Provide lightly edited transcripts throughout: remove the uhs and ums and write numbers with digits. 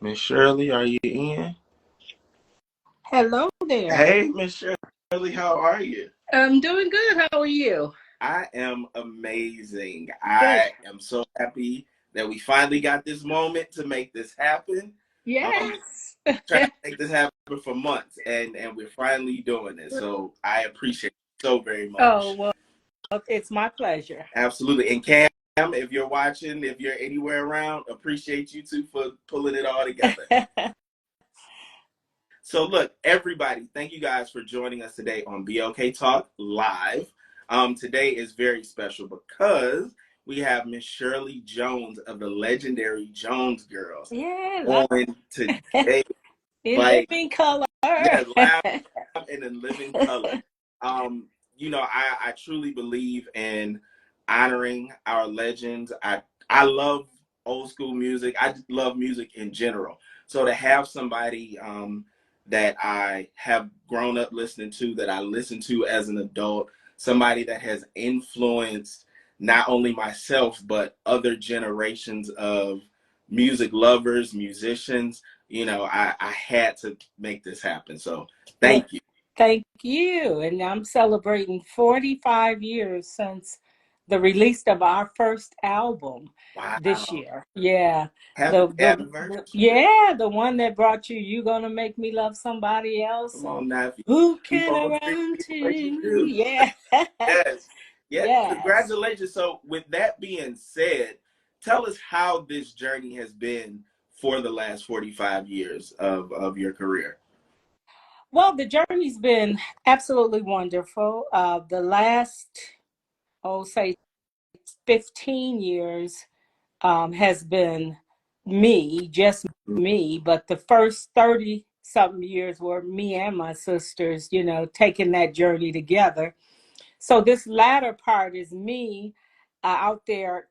Miss Shirley, are you in? Hello there. Hey, Miss Shirley, how are you? I'm doing good. How are you? I am amazing. Good. I am so happy that we finally got this moment to make this happen. Um, Yes. Trying to make this happen for months, and we're finally doing it. So I appreciate it so very Oh, much. well, it's my pleasure. Absolutely. And Cam, if you're watching, if you're anywhere around, appreciate you too for pulling it all together. So look, everybody, thank you guys for joining us today on BLK Talk Live. Today is very special because we have Miss Shirley Jones of the legendary Jones Girls Yeah, on today. in Like, living color. yeah, live and in living color. I truly believe in honoring our legends. I love old school music. I just love music in general. So to have somebody that I have grown up listening to, that I listen to as an adult, somebody that has influenced not only myself but other generations of music lovers, musicians. I had to make this happen. So Well, thank you. thank you. And I'm celebrating 45 years since the release of our first album this Wow. year. Yeah. Happy The anniversary. the one that brought You Gonna Make Me Love Somebody Else, Come and on now. If you Who keep Can I on treating Run me the way you To? do. Yeah. Yes. Yes. Yes. Congratulations. So with that being said, tell us how this journey has been for the last 45 years of your career. Well, the journey's been absolutely wonderful. The last, say 15 years has been just me, but the first 30 something years were me and my sisters, taking that journey together. So this latter part is me out there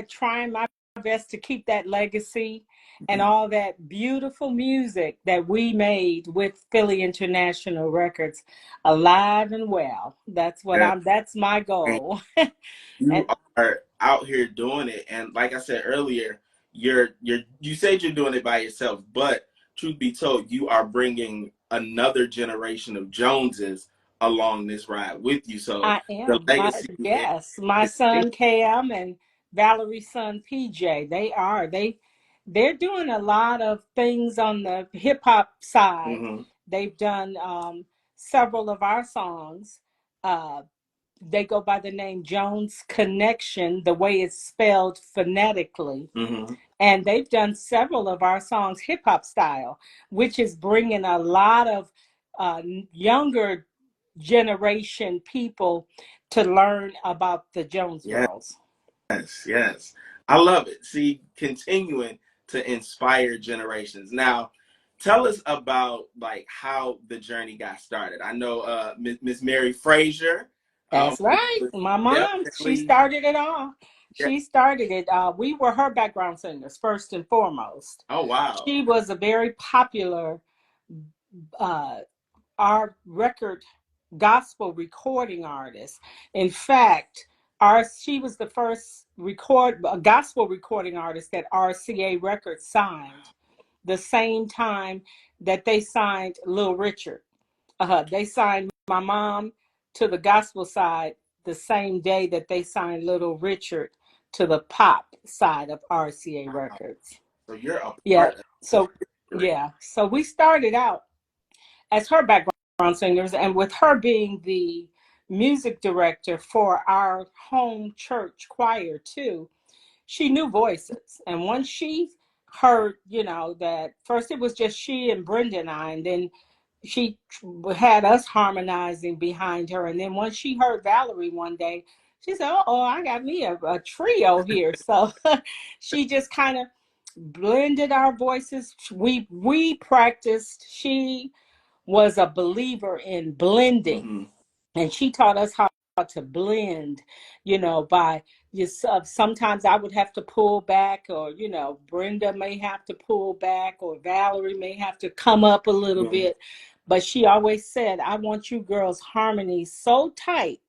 trying my best to keep that legacy and all that beautiful music that we made with Philly International Records alive and well. That's my And goal. you And are out here doing it. And like I said earlier, you said you're doing it by yourself, but truth be told, you are bringing another generation of Joneses along this ride with you. So I the am. legacy Yes, my is son Cam and Valerie's son PJ, they're doing a lot of things on the hip hop side. mm-hmm, They've done several of our songs. Uh, they go by the name Jones Connection, the way it's spelled phonetically. mm-hmm. And they've done several of our songs hip hop style, which is bringing a lot of younger generation people to learn about the Jones Yes, Girls. yes. I love it. See, continuing to inspire generations. Now, tell us about like how the journey got started. I know Miss Mary Frazier That's right. was My mom, she definitely started it all. yeah. She started it. We were her background singers, first and foremost. Oh wow. She was a very popular uh, our record gospel recording artist. In fact, she was the first gospel recording artist that RCA Records signed the same time that they signed Little Richard. They signed my mom to the gospel side the same day that they signed Little Richard to the pop side of RCA Wow. Records. So you're a Yeah. part of So history. yeah. So we started out as her background singers, and with her being the music director for our home church choir too, she knew voices. And once she heard, that first it was just she and Brenda and I, and then she had us harmonizing behind her. And then once she heard Valerie one day, she said, "Oh, I got me a trio here." So she just kind of blended our voices. We practiced. She was a believer in blending, Mm-hmm. and she taught us how to blend, by yourself. Sometimes I would have to pull back, or Brenda may have to pull back, or Valerie may have to come up a little Mm-hmm. bit. But she always said, "I want you girls harmony so tight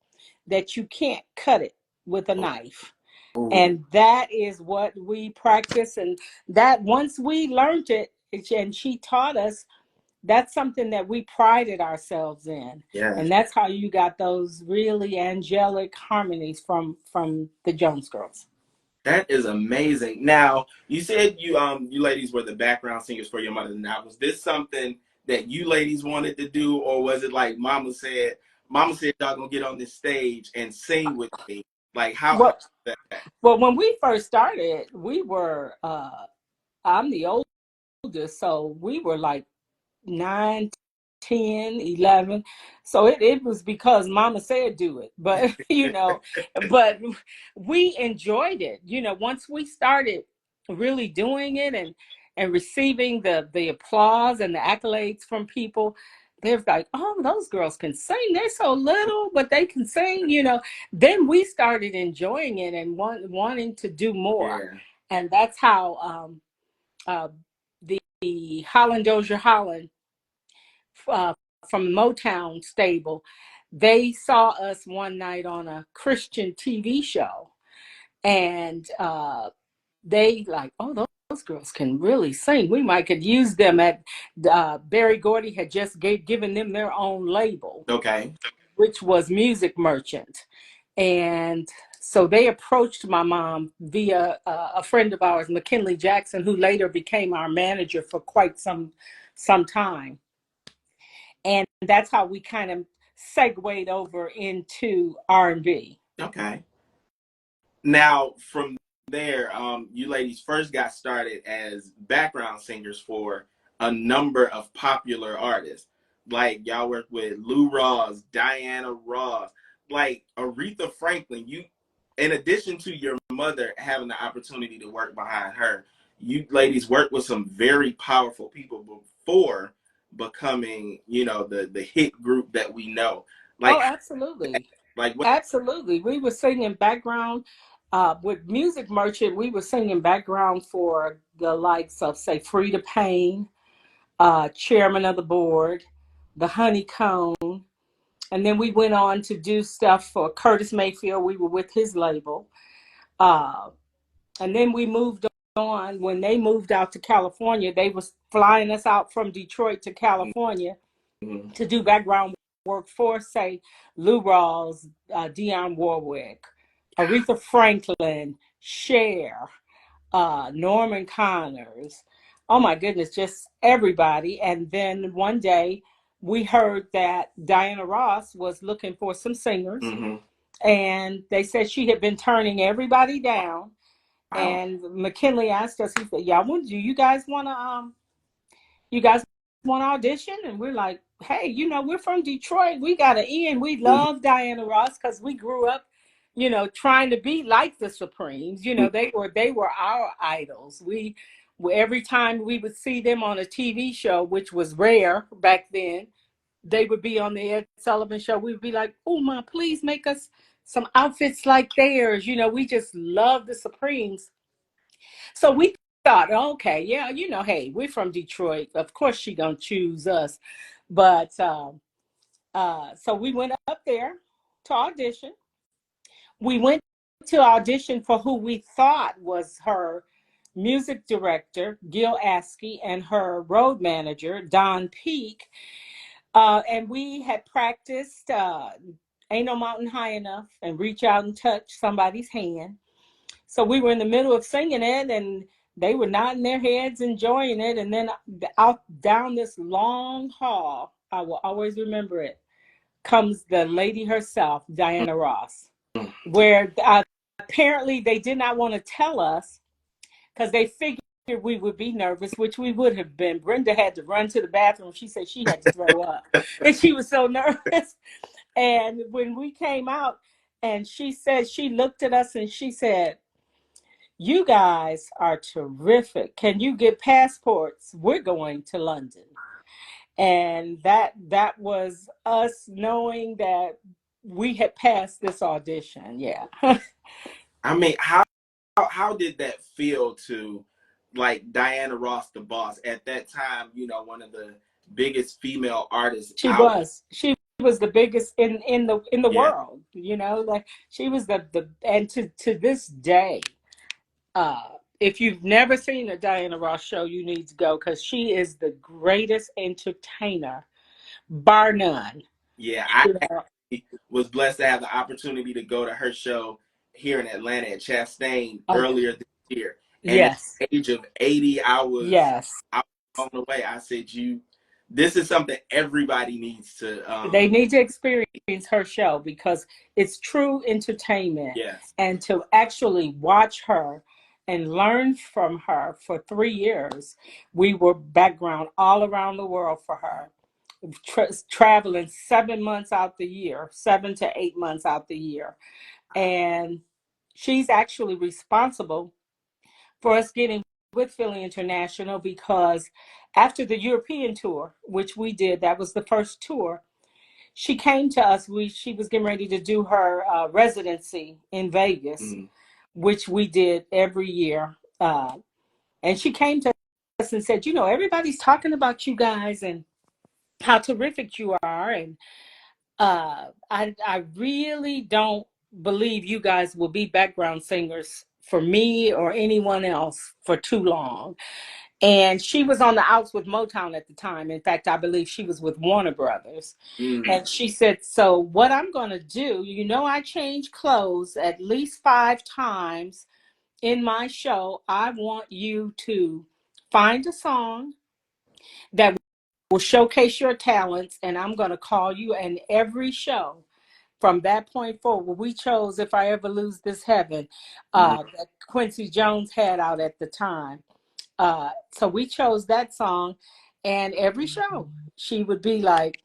that you can't cut it with a knife." Ooh, And that is what we practice. And that once we learned it, and she taught us, that's something that we prided ourselves in. yes. And that's how you got those really angelic harmonies from the Jones Girls. That is amazing. Now, you said you ladies were the background singers for your mother. Now, was this something that you ladies wanted to do, or was it like Mama said y'all gonna get on this stage and sing with me? Like how Well, that well, when we first started, we were I'm the oldest, so we were like 9, 10, 11. So it was because Mama said do it. But, but we enjoyed it. Once we started really doing it and receiving the applause and the accolades from people, they're like, oh, those girls can sing. They're so little, but they can sing. Then we started enjoying it and wanting to do more. yeah. And that's how uh, the Holland Dozier Holland uh, from Motown stable, they saw us one night on a Christian TV show, and they like, oh, those girls can really sing. We might could use them at. Barry Gordy had just given them their own label, Okay. which was Music Merchant, and so they approached my mom via a friend of ours, McKinley Jackson, who later became our manager for quite some time. And that's how we kind of segued over into R&B. Okay. Now, from there, you ladies first got started as background singers for a number of popular artists. Like y'all worked with Lou Rawls, Diana Ross, like Aretha Franklin. In addition to your mother having the opportunity to work behind her, you ladies worked with some very powerful people before becoming, the hit group that we know. Like, Oh, absolutely. like what? Absolutely. We were singing background with Music Merchant. We were singing background for the likes of, say, Frida Payne, Chairman of the Board, the Honeycomb. And then we went on to do stuff for Curtis Mayfield. We were with his label. Uh, and then we moved on. When they moved out to California, they was flying us out from Detroit to California Mhm. to do background work for, say, Lou Rawls, Dionne Warwick, Aretha Franklin, Cher, Norman Connors. Oh my goodness, just everybody. And then one day we heard that Diana Ross was looking for some singers, Hmm. and they said she had been turning everybody down. Wow. And McKinley asked us, he said, "Yeah, do you guys want to you guys want to audition?" And we're like, hey, we're from Detroit. We got an in. We Mhm. love Diana Ross because we grew up, trying to be like the Supremes. They were our idols. Every time we would see them on a TV show, which was rare back then, they would be on the Ed Sullivan Show. We would be like, oh, ma, please make us some outfits like theirs. We just love the Supremes. So we thought, okay, yeah, hey, we're from Detroit. Of course she gonna choose us. But so we went up there to audition. We went to audition for who we thought was her music director, Gil Askey, and her road manager, Don Peak. And we had practiced Ain't No Mountain High Enough and Reach Out and Touch Somebody's Hand. So we were in the middle of singing it, and they were nodding their heads, enjoying it. And then out down this long hall, I will always remember it, comes the lady herself, Diana Ross, where apparently they did not want to tell us because they figured we would be nervous, which we would have been. Brenda had to run to the bathroom. She said she had to throw up, and she was so nervous. And when we came out, and she said, she looked at us and she said, you guys are terrific. Can you get passports? We're going to London. And that was us knowing that we had passed this audition. Yeah. I mean, how did that feel to like Diana Ross, the boss at that time? One of the biggest female artists She out. was. She was the biggest in the Yeah. world, like she was the and to this day, if you've never seen a Diana Ross show, you need to go because she is the greatest entertainer, bar none. Yeah, I You know, actually was blessed to have the opportunity to go to her show here in Atlanta at Chastain oh, earlier this year. And at yes, the age of 80, yes. I was blown away. I said, this is something everybody needs to They need to experience her show because it's true entertainment. yes. And to actually watch her and learn from her for 3 years, we were background all around the world for her, traveling 7 months out the year, 7 to 8 months out the year. And she's actually responsible for us getting with Philly International because after the European tour, which we did, that was the first tour, she came to us. She was getting ready to do her residency in Vegas, Mm, which we did every year. And she came to us and said, everybody's talking about you guys and how terrific you are. And I really don't believe you guys will be background singers for me or anyone else for too long. And she was on the outs with Motown at the time. In fact, I believe she was with Warner Brothers. mm. And she said, so what I'm going to do, I change clothes at least 5 times in my show. I want you to find a song that will showcase your talents, and I'm going to call you. And every show from that point forward, we chose If I Ever Lose This Heaven, Mhm. that Quincy Jones had out at the time. So we chose that song, and every show she would be like,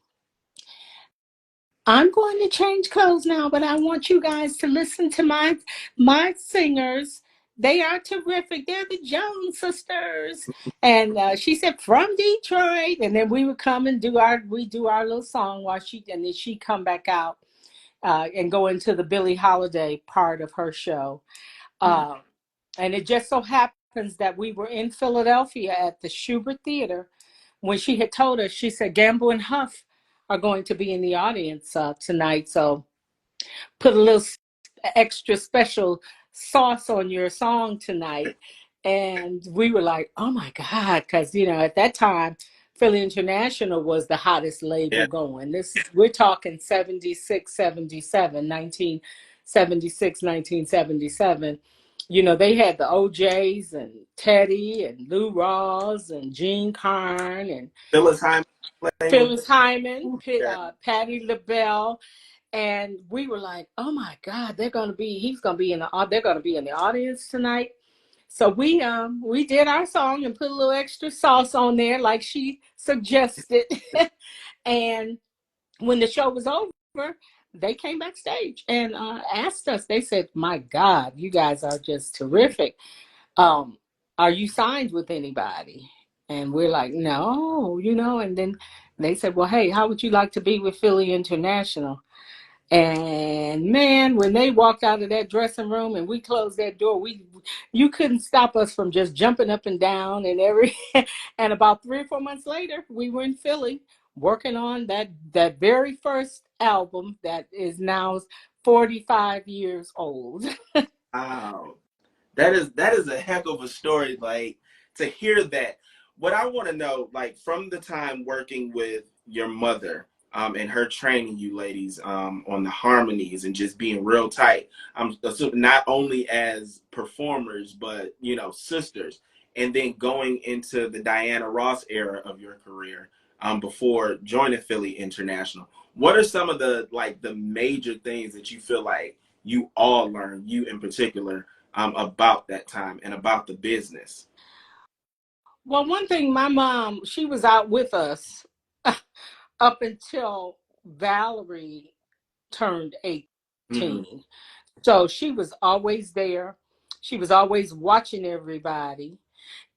I'm going to change clothes now, but I want you guys to listen to my singers. They are terrific. They're the Jones sisters. And she said from Detroit. And then we would come and do our little song and then she'd come back out and go into the Billie Holiday part of her show. Mm. Uh, and it just so happens that we were in Philadelphia at the Schubert Theater when she had told us. She said, Gamble and Huff are going to be in the audience tonight. So put a little extra special sauce on your song tonight. And we were like, oh my God. Because, at that time, Philly International was the hottest label Yeah. going. We're talking 76, 77, 1976, 1977. They had the OJs and Teddy and Lou Rawls and Gene Carn and Phyllis Hyman playing with Phyllis Hyman, yeah. Patti LaBelle, and we were like, "Oh my God, he's gonna be they're gonna be in the audience tonight." So we did our song and put a little extra sauce on there, like she suggested. And when the show was over, they came backstage and asked us. They said, "My God, you guys are just Mm. terrific. Are you signed with anybody?" And we're like, no, and then they said, well, hey, how would you like to be with Philly International? And man, when they walked out of that dressing room and we closed that door, you couldn't stop us from just jumping up and down and about 3 or 4 months later, we were in Philly working on that very first album that is now 45 years old. Wow. That is a heck of a story. Like to hear that. What I want to know, like from the time working with your mother, and her training you ladies, on the harmonies and just being real tight. I'm assuming not only as performers, but sisters, and then going into the Diana Ross era of your career, before joining Philly International. What are some of the major things that you feel like you all learned, you in particular, about that time and about the business? Well, one thing, my mom, she was out with us up until Valerie turned Mm-hmm. 18. So she was always there. She was always watching everybody.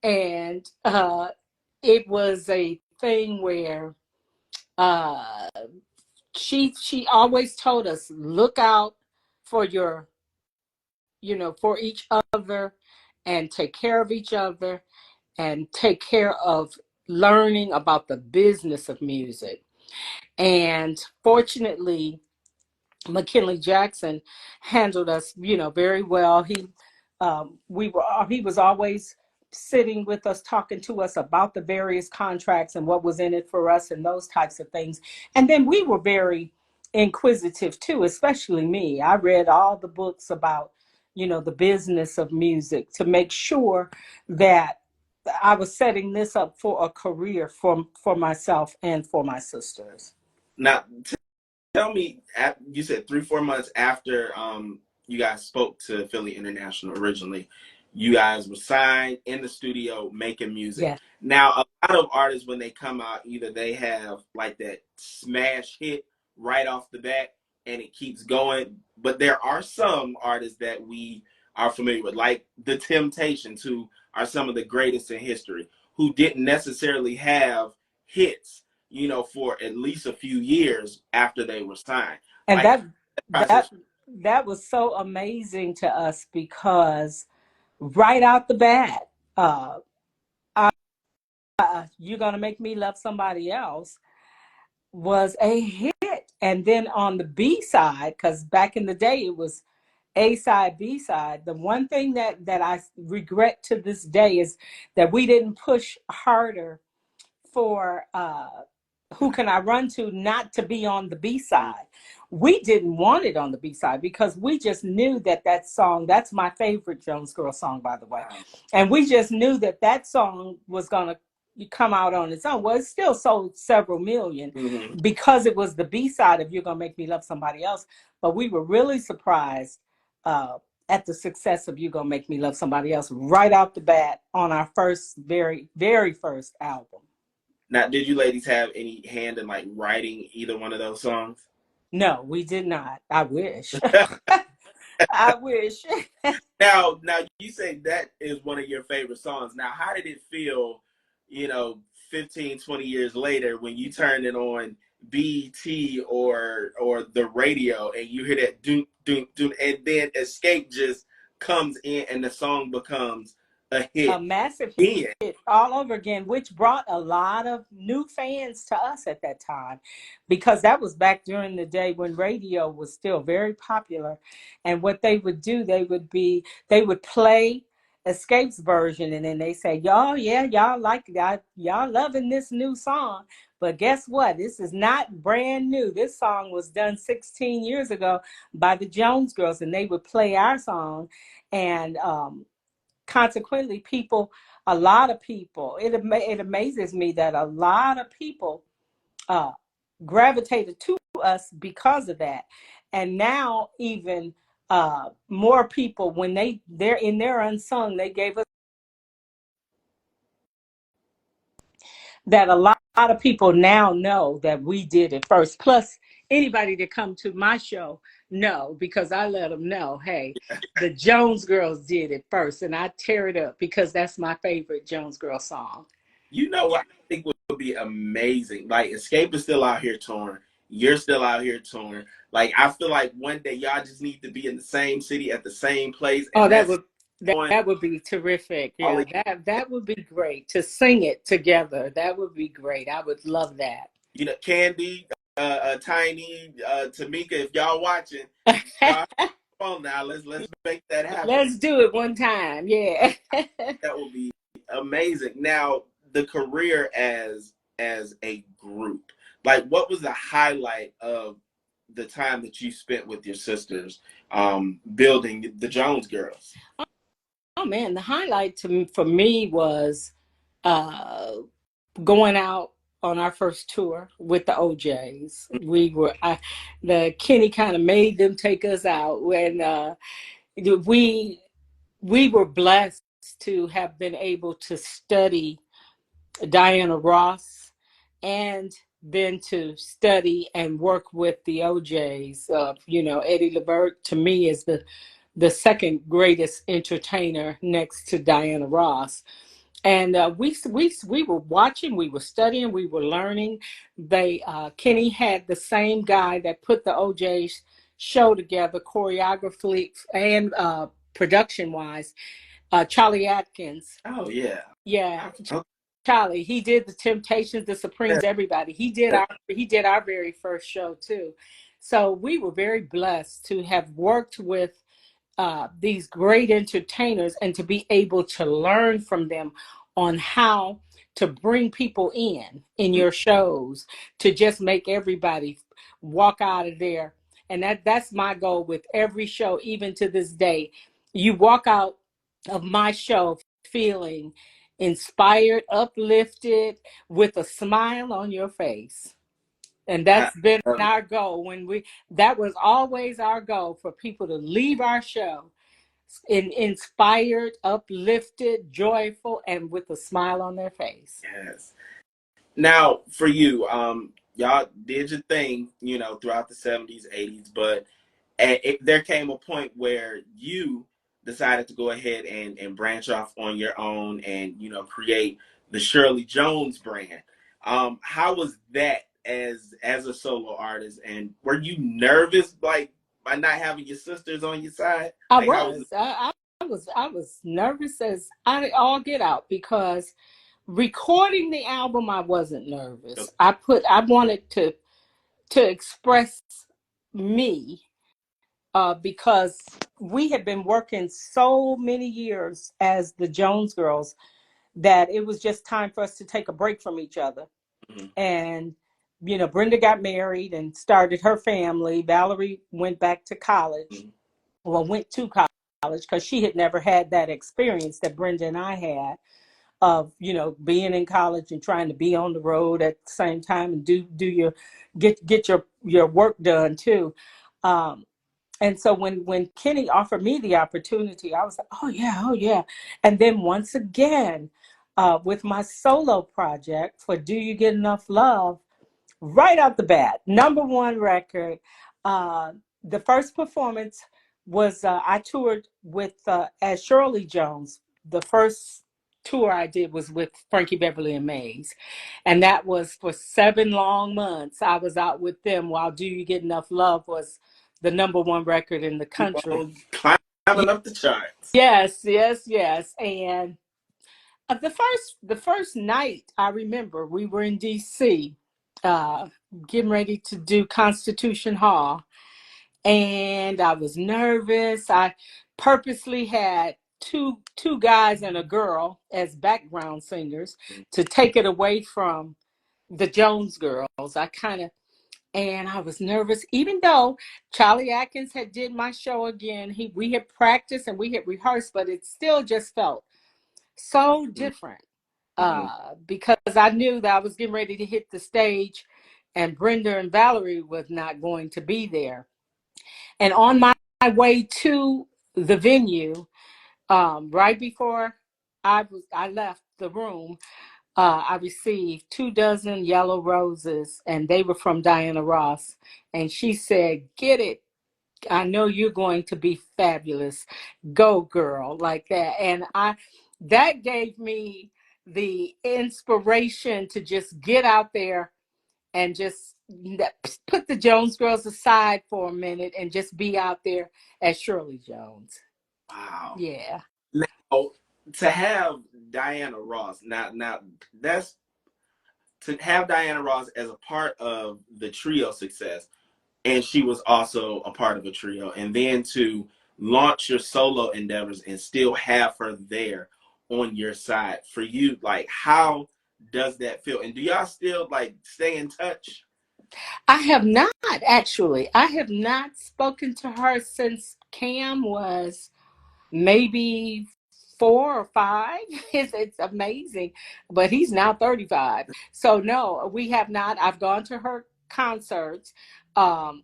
And it was a thing where uh, she always told us, look out for for each other and take care of each other and take care of learning about the business of music. And fortunately, McKinley Jackson handled us, very well. He was always sitting with us, talking to us about the various contracts and what was in it for us and those types of things. And then we were very inquisitive too, especially me. I read all the books about, the business of music to make sure that I was setting this up for a career for myself and for my sisters. Now, tell me, you said 3, 4 months after you guys spoke to Philly International originally, you guys were signed in the studio making music. Yes. Now, a lot of artists, when they come out, either they have like that smash hit right off the bat and it keeps going. But there are some artists that we are familiar with, like The Temptations, who are some of the greatest in history, who didn't necessarily have hits, for at least a few years after they were signed. And Like that that that process. that was so amazing to us because right out the bat, uh, "You're Gonna Make Me Love Somebody Else" was a hit, and then on the B side, because back in the day it was A side, B side. The one thing that I regret to this day is that we didn't push harder for Who Can I Run To not to be on the B side. We didn't want it on the B side because we just knew that song, that's my favorite Jones Girl song, by the way. Wow. And we just knew that song was going to come out on its own. Well, it still sold several million Mm-hmm. because it was the B side of You're Gonna Make Me Love Somebody Else. But we were really surprised uh, at the success of You Gonna Make Me Love Somebody Else right out the bat on our first, very, very first album. Now, did you ladies have any hand in like writing either one of those songs? No, we did not. I wish. I wish. Now you say that is one of your favorite songs. Now, how did it feel, you know, 15, 20 years later when you turned it on BET or the radio and you hear that doom doom doom and then Escape just comes in and the song becomes a A hit massive again? hit all over again, which brought a lot of new fans to us at that time, because that was back during the day when radio was still very popular. And what they would do, they would play Escape's version, and then they say, "Y'all, yeah, y'all loving this new song." But guess what? This is not brand new. This song was done 16 years ago by the Jones Girls, and they would play our song. And consequently, a lot of people, it amazes me that a lot of people uh, gravitated to us because of that. And now even more people, when they're in their unsung, they gave us that. A lot of people now know that we did it first. Plus, anybody that come to my show know, because I let them know, hey, the Jones Girls did it first, and I tear it up because that's my favorite Jones Girl song. You know what I think would be amazing? Like Escape is still out here touring. You're still out here touring. Like I feel like one day y'all just need to be in the same city at the same place, Oh, and that's on that would be terrific. all Yeah, that would be great to sing it together. That would be great. I would love that. Candy, Tiny, Tamika. If y'all watching, y'all phone now. Let's make that happen. Let's do it one time. Yeah. That will be amazing. Now the career as a group, like what was the highlight of the time that you spent with your sisters building the Jones Girls? Oh man, the highlight for me was uh, going out on our first tour with the OJs. The Kenny kind of made them take us out when we we were blessed to have been able to study Diana Ross, and then to study and work with the OJs. Eddie Levert to me is the second greatest entertainer next to Diana Ross. And we were watching, we were studying, we were learning. Kenny had the same guy that put the OJ's show together, choreography and production wise, Charlie Atkins. Oh yeah. Yeah, Charlie. He did the Temptations, the Supremes, everybody. He did our very first show too. So we were very blessed to have worked with these great entertainers and to be able to learn from them on how to bring people in your shows, to just make everybody walk out of there. And that's my goal with every show, even to this day. You walk out of my show feeling inspired, uplifted, with a smile on your face. And I that's been love our goal. That was always our goal, for people to leave our show inspired, uplifted, joyful, and with a smile on their face. yes. Now, for you, y'all did your thing, throughout the 70s, 80s, but there came a point where you decided to go ahead and branch off on your own and, create the Shirley Jones brand. How was that as a solo artist? And were you nervous, like, by not having your sisters on your side? I Like, how was it? was. I was nervous as I all get out, because recording the album I wasn't nervous. Okay. I wanted to express me, because we had been working so many years as the Jones Girls that it was just time for us to take a break from each other. Mhm, And Brenda got married and started her family. Valerie went back to college, mhm, well, went to college, because she had never had that experience that Brenda and I had of being in college and trying to be on the road at the same time and do your get your work done too. um and so when Kenny offered me the opportunity, I was like, oh yeah, oh yeah. And then once again, with my solo project for Do You Get Enough Love, right out the bat, number one record. The first performance was, I toured with, as Shirley Jones. The first tour I did was with Frankie Beverly and Mays, and that was for 7 long months. I was out with them while Do You Get Enough Love was the number one record in the keep country. on climbing up the charts. Yes, yes, yes. And the first night, I remember we were in D.C., uh, getting ready to do Constitution Hall, and I was nervous. I purposely had two guys and a girl as background singers to take it away from the Jones Girls. And I was nervous, even though Charlie Atkins had did my show again. We had practiced and we had rehearsed, but it still just felt so different, Mm-hmm. because I knew that I was getting ready to hit the stage, and Brenda and Valerie was not going to be there. And on my way to the venue, right before I left the room, I received 2 dozen yellow roses, and they were from Diana Ross. And she said, "Get it. I know you're going to be fabulous. Go, girl," like that. And that gave me the inspiration to just get out there and just put the Jones Girls aside for a minute and just be out there as Shirley Jones. Wow. Yeah. Now, to have Diana Ross, now that's to have Diana Ross as a part of the trio success, and she was also a part of a trio, and then to launch your solo endeavors and still have her there on your side for you, like, how does that feel? And do y'all still like stay in touch? I have not, actually. I have not spoken to her since Cam was maybe 4 or 5. It's amazing, but he's now 35. So no, we have not. I've gone to her concerts, um,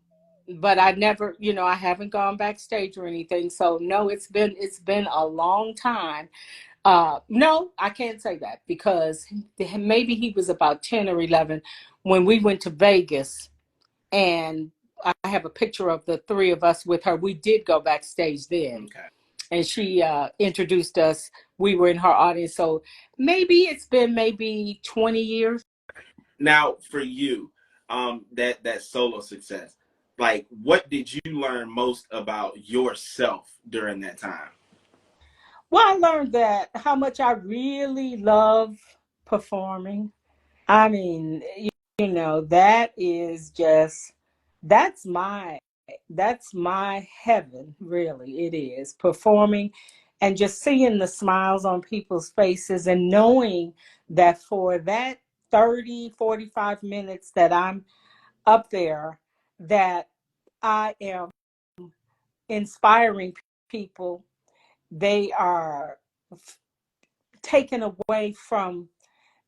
but I never, I haven't gone backstage or anything. So no, it's been a long time. No, I can't say that, because maybe he was about 10 or 11 when we went to Vegas, and I have a picture of the three of us with her. We did go backstage then, Okay. and she introduced us. We were in her audience, so maybe it's been maybe 20 years. Now, for you, that solo success, like, what did you learn most about yourself during that time? Well, I learned that how much I really love performing. I mean, that is just that's my that's my heaven, really. It is performing and just seeing the smiles on people's faces and knowing that for that 30, 45 minutes that I'm up there, that I am inspiring people. They are taken away from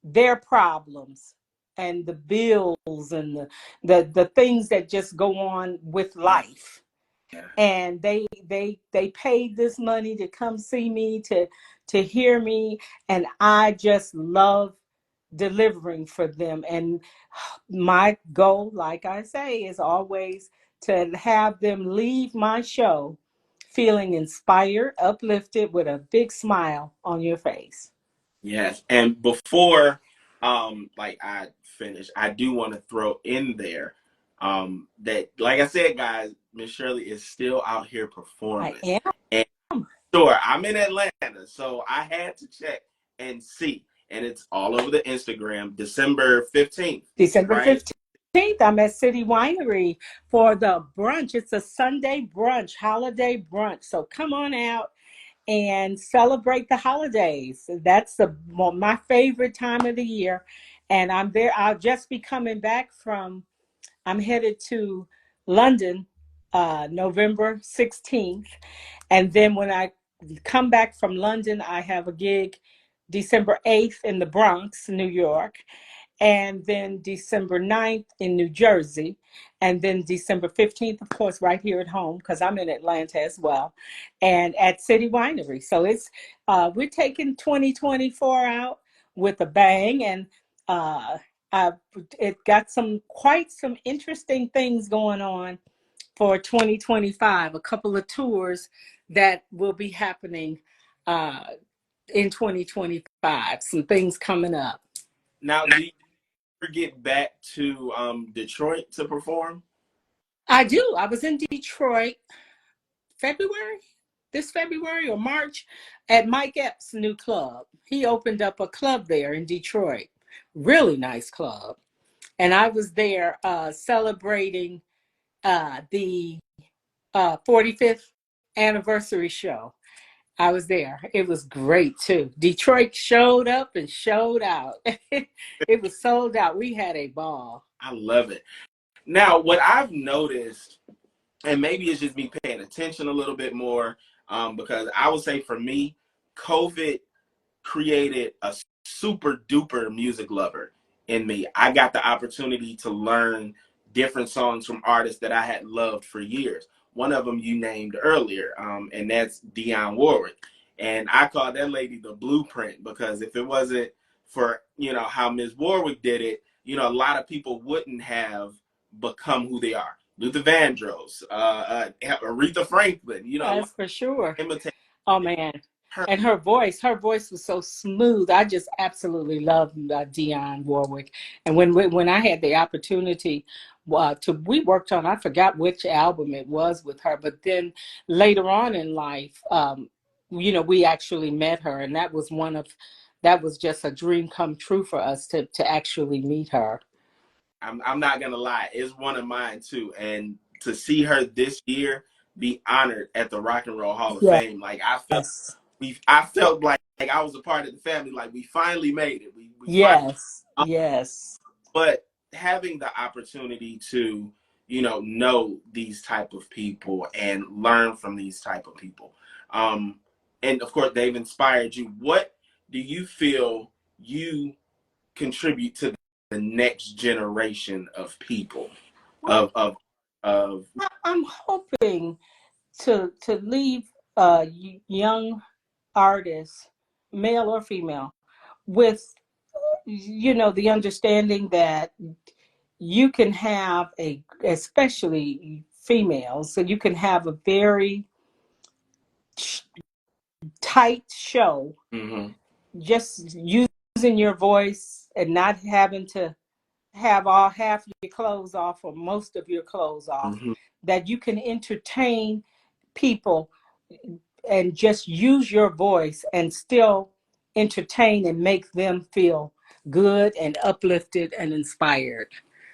their problems and the bills and the things that just go on with life, Yeah. and they paid this money to come see me, to hear me, and I just love delivering for them. And my goal, like I say, is always to have them leave my show feeling inspired, uplifted, with a big smile on your face. Yes. And before like I finish, I do want to throw in there that, like I said, guys, Miss Shirley is still out here I performing. am. And sure, I'm in Atlanta, so I had to check and see. And it's all over the Instagram, December 15th, December right? 15th, I'm at City Winery for the brunch. It's a Sunday brunch, holiday brunch. So come on out and celebrate the holidays. That's my favorite time of the year. And I'm there. I'll just be coming back I'm headed to London November 16th. And then when I come back from London, I have a gig December 8th in the Bronx, New York, and then December 9th in New Jersey, and then December 15th, of course, right here at home, because I'm in Atlanta as well, and at City Winery. So we're taking 2024 out with a bang, and uh, I've, it got quite some interesting things going on for 2025, a couple of tours that will be happening uh, in 2025, some things coming up. Now, do you ever get back to Detroit to perform? I do. I was in Detroit February, this February or March, at Mike Epps' new club. He opened up a club there in Detroit. Really nice club. And I was there celebrating the 45th anniversary show. I was there. It was great too. Detroit showed up and showed out. It was sold out. We had a ball. I love it. Now, what I've noticed, and maybe it's just me paying attention a little bit more, because I would say for me, COVID created a super duper music lover in me. I got the opportunity to learn different songs from artists that I had loved for years. One of them you named earlier, and that's Dionne Warwick. And I call that lady the blueprint, because if it wasn't for, how Ms. Warwick did it, a lot of people wouldn't have become who they are. Luther Vandross, Aretha Franklin, a lot That's for sure. of imitate Oh man. her. And her voice was so smooth. I just absolutely loved Dionne Warwick. And when I had the opportunity we worked on, I forgot which album it was with her, but then later on in life, we actually met her, and that was just a dream come true for us to actually meet her. I'm not gonna lie, it's one of mine too. And to see her this year be honored at the Rock and Roll Hall of Fame, like Yes. I felt like I was a part of the family. Like we finally made it. We finally. Yes. Yes. But having the opportunity to know these type of people and learn from these type of people, um, and of course they've inspired you. What do you feel you contribute to the next generation of people Well, of I'm hoping to leave young artists, male or female, with the understanding that you can have especially females, so you can have a very tight show, hmm just using your voice and not having to have all half your clothes off or most of your clothes off, hmm that you can entertain people and just use your voice and still entertain and make them feel good and uplifted and inspired.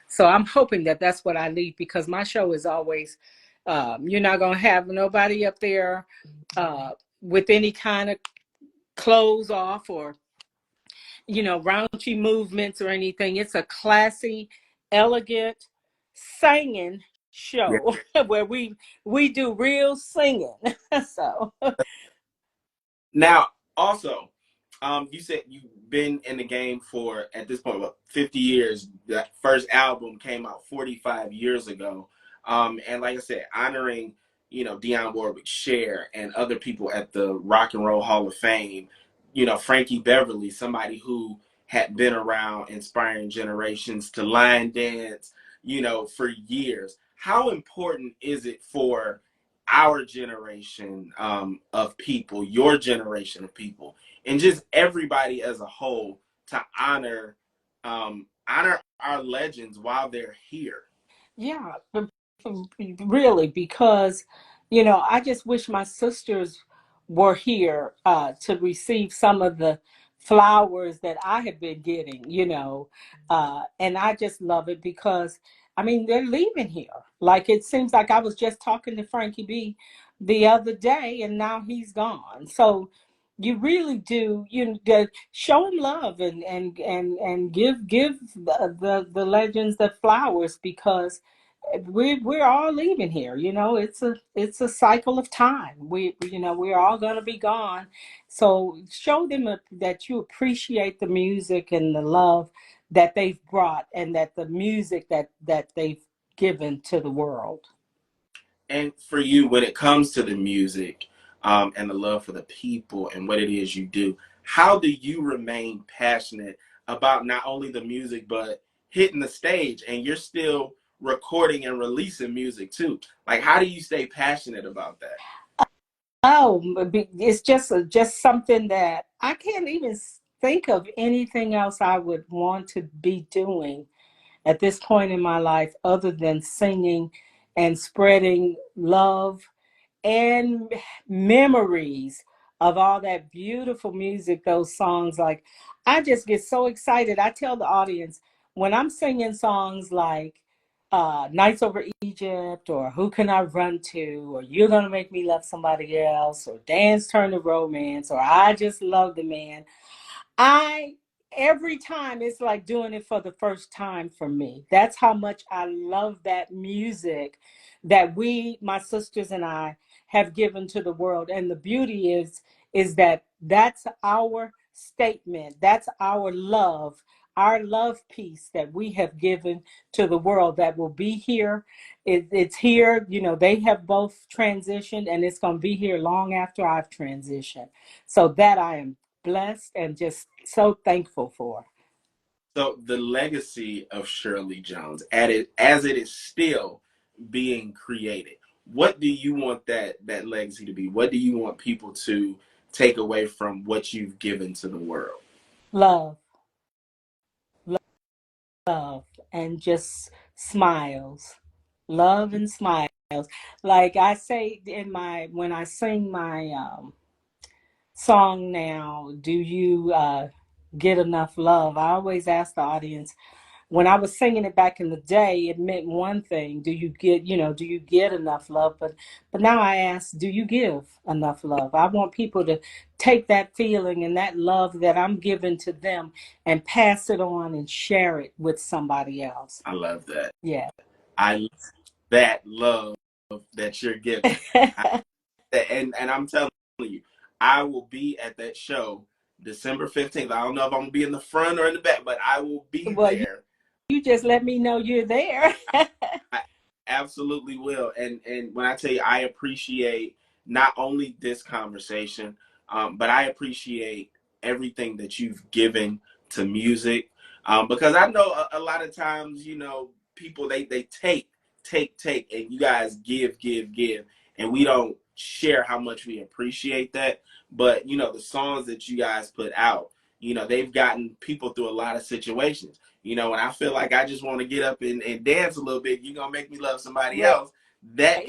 So I'm hoping that that's what I leave, because my show is always, you're not going to have nobody up there uh, with any kind of clothes off, or raunchy movements or anything. It's a classy, elegant singing Yeah. show where we do real singing. So Now, also, you said you've been in the game for, at this point, what, 50 years. That first album came out 45 years ago. And like I said, honoring, Dionne Warwick, Cher, and other people at the Rock and Roll Hall of Fame, Frankie Beverly, somebody who had been around inspiring generations to line dance, for years. How important is it for our generation of people, your generation of people, and just everybody as a whole to honor our legends while they're here? yeah, really, because I just wish my sisters were here to receive some of the flowers that I have been getting. And I just love it because I mean they're leaving here. Like, it seems like I was just talking to Frankie B the other day, and now he's gone. So you really do, show him love, and give the legends the flowers, because we're all leaving here. It's a cycle of time. We're all going to be gone. So show them that you appreciate the music and the love that they've brought, and that the music that they've given to the world. And for you, when it comes to the music, and the love for the people and what it is you do, how do you remain passionate about not only the music, but hitting the stage, and you're still recording and releasing music too? Like, how do you stay passionate about that? Oh, it's just something that I can't even think of anything else I would want to be doing at this point in my life other than singing and spreading love and memories of all that beautiful music, those songs. Like, I just get so excited. I tell the audience when I'm singing songs like Nights Over Egypt, or Who Can I Run To, or You're Gonna Make Me Love Somebody Else, or Dance Turn to Romance, or I Just Love the Man. I Every time it's like doing it for the first time for me. That's how much I love that music that my sisters and I, have given to the world. And the beauty is that that's our statement. That's our love piece that we have given to the world, that will be here. It's here. They have both transitioned, and it's going to be here long after I've transitioned. So that I am blessed and just so thankful for. So the legacy of Shirley Jones, as it is still being created, what do you want that legacy to be? What do you want people to take away from what you've given to the world? Love, love, and just smiles. Love and smiles. Like I say when I sing my song now, do you get enough love? I always ask the audience. When I was singing it back in the day, it meant one thing. Do you get enough love? But now I ask, do you give enough love? I want people to take that feeling and that love that I'm giving to them and pass it on and share it with somebody else. I love that. Yeah. I love that love that you're giving. And I'm telling you, I will be at that show December 15th. I don't know if I'm gonna be in the front or in the back, but I will be Well, there. you just let me know you're there. I absolutely will. And when I tell you, I appreciate not only this conversation, but I appreciate everything that you've given to music. Because I know a lot of times, people they take, and you guys give, and we don't share how much we appreciate that. But the songs that you guys put out, they've gotten people through a lot of situations. And I feel like I just want to get up and dance a little bit. You're gonna make me love somebody Right. else. That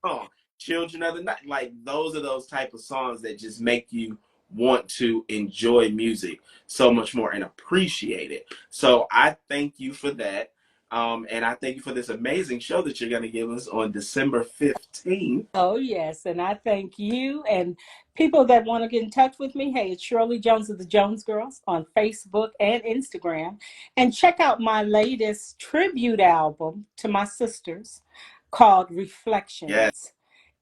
song, Children of the Night, like those are those type of songs that just make you want to enjoy music so much more and appreciate it. So I thank you for that. And I thank you for this amazing show that you're going to give us on December 15th. Oh, yes. And I thank you and people that want to get in touch with me. Hey, it's Shirley Jones of the Jones Girls on Facebook and Instagram. And check out my latest tribute album to my sisters called Yes, Reflections.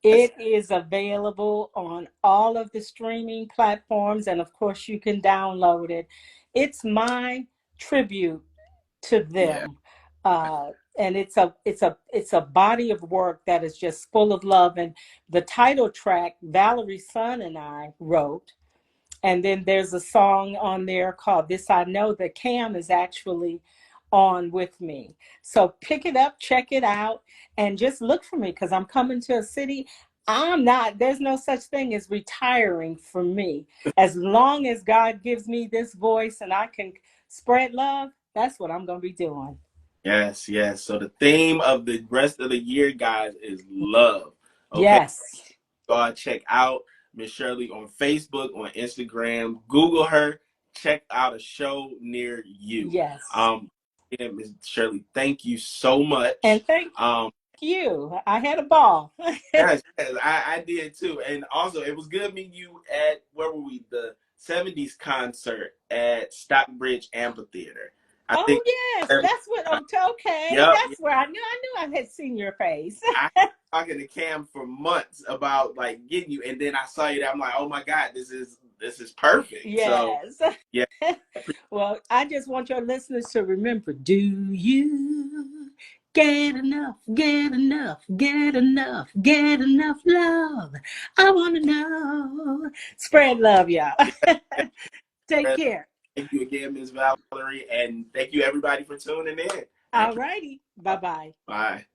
It is available on all of the streaming platforms. And of course, you can download it. It's my tribute to yeah, them. And it's a body of work that is just full of love. And the title track Valerie's son and I wrote, and then there's a song on there called This I Know that Cam is actually on with me. So pick it up, check it out, and just look for me because I'm coming to a city. There's no such thing as retiring for me. As long as God gives me this voice and I can spread love, that's what I'm going to be doing. yes, yes. So the theme of the rest of the year, guys, is love. Okay. Yes, Go check out Miss Shirley on Facebook, on Instagram. Google her. Check out a show near you. yes. Um, again, Miss Shirley, thank you so much. And thank Um, you. I had a ball. yes, yes, I did too. And also, it was good meeting you at, where were we? The 70s concert at Stockbridge Amphitheater. I Oh think, yes, that's what. Okay, yep, that's where I knew. I had seen your face. I talking to Cam for months about like getting you, and then I saw you there. I'm like, oh my God, this is perfect. So Yes. yeah, Well, I just want your listeners to remember: do you get enough? Get enough? Get enough? Get enough love? I want to know. Spread love, y'all. Take care. thank you again, Miss Valerie, and thank you everybody for tuning in. All righty. Bye bye. Bye.